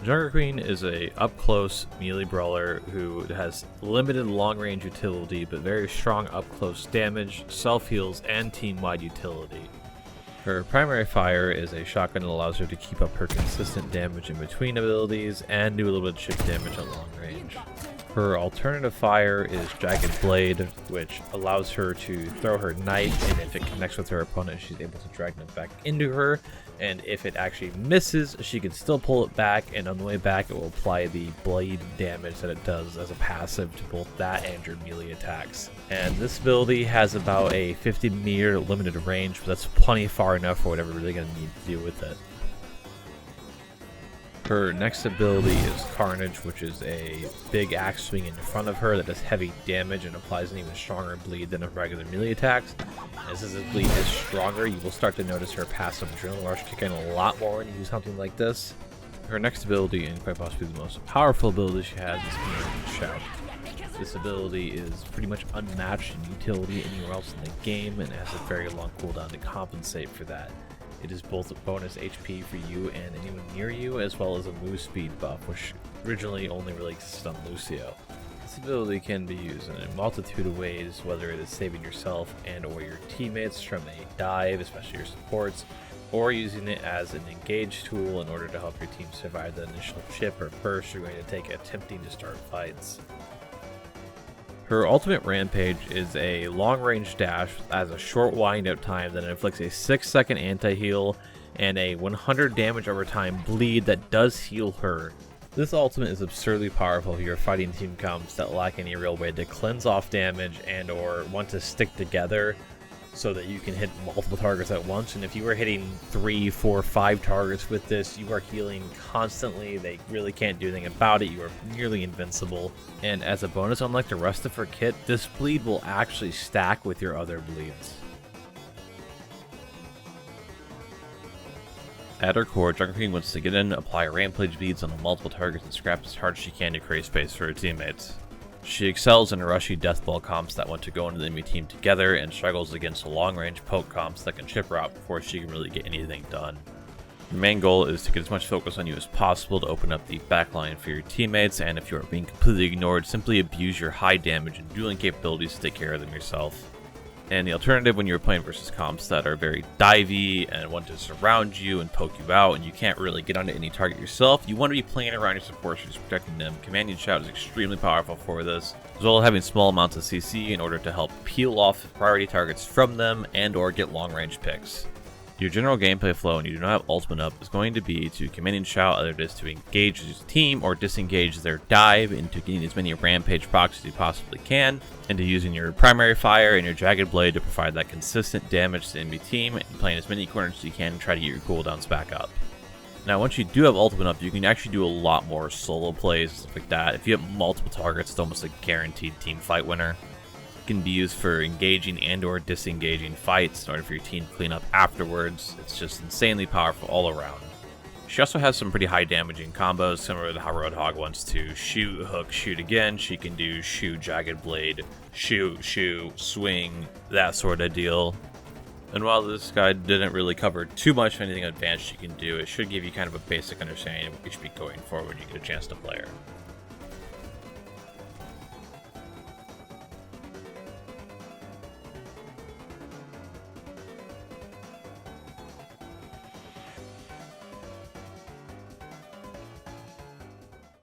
Jungle Queen is a up-close melee brawler who has limited long-range utility but very strong up-close damage, self-heals, and team-wide utility. Her primary fire is a shotgun that allows her to keep up her consistent damage in between abilities and do a little bit of chip damage at long range. Her alternative fire is Jagged Blade, which allows her to throw her knife, and if it connects with her opponent, she's able to drag them back into her, and if it actually misses, she can still pull it back, and on the way back, it will apply the blade damage that it does as a passive to both that and your melee attacks. And this ability has about a 50-meter limited range, but that's plenty far enough for whatever we're really going to need to do with it. Her next ability is Carnage, which is a big axe swing in front of her that does heavy damage and applies an even stronger bleed than her regular melee attacks. As this bleed is stronger, you will start to notice her passive Adrenaline Rush kick in a lot more when you do something like this. Her next ability, and quite possibly the most powerful ability she has, is Command Shout. This ability is pretty much unmatched in utility anywhere else in the game and has a very long cooldown to compensate for that. It is both a bonus HP for you and anyone near you, as well as a move speed buff, which originally only really existed on Lucio. This ability can be used in a multitude of ways, whether it is saving yourself and or your teammates from a dive, especially your supports, or using it as an engage tool in order to help your team survive the initial chip or burst you're going to take attempting to start fights. Her ultimate Rampage is a long-range dash that has a short wind-up time that inflicts a 6-second anti-heal and a 100 damage over time bleed that does heal her. This ultimate is absurdly powerful if you're fighting team comps that lack any real way to cleanse off damage and or want to stick together so that you can hit multiple targets at once. And if you are hitting 3, 4, 5 targets with this, you are healing constantly. They really can't do anything about it. You are nearly invincible. And as a bonus, unlike the rest of her kit, this bleed will actually stack with your other bleeds. At her core, Jungle Queen wants to get in, apply rampage beads on multiple targets, and scrap as hard as she can to create space for her teammates. She excels in rushy deathball comps that want to go into the enemy team together and struggles against long-range poke comps that can chip her out before she can really get anything done. Your main goal is to get as much focus on you as possible to open up the backline for your teammates, and if you are being completely ignored, simply abuse your high damage and dueling capabilities to take care of them yourself. And the alternative when you're playing versus comps that are very divey and want to surround you and poke you out and you can't really get onto any target yourself, you want to be playing around your support shooters protecting them. Command and Shout is extremely powerful for this, as well as having small amounts of CC in order to help peel off priority targets from them and or get long range picks. Your general gameplay flow when you do not have ultimate up is going to be to Command and Shout, either it is to engage your team or disengage their dive into getting as many rampage procs as you possibly can, and to using your primary fire and your Jagged Blade to provide that consistent damage to the enemy team and playing as many corners as you can and try to get your cooldowns back up. Now once you do have ultimate up, you can actually do a lot more solo plays, stuff like that. If you have multiple targets, it's almost a guaranteed team fight winner. Can be used for engaging and or disengaging fights in order for your team to clean up afterwards. It's just insanely powerful all around. She also has some pretty high damaging combos, similar to how Roadhog wants to shoot, hook, shoot again. She can do shoot, Jagged Blade, shoot, swing, that sort of deal. And while this guide didn't really cover too much of anything advanced you can do, it should give you kind of a basic understanding of what you should be going for when you get a chance to play her.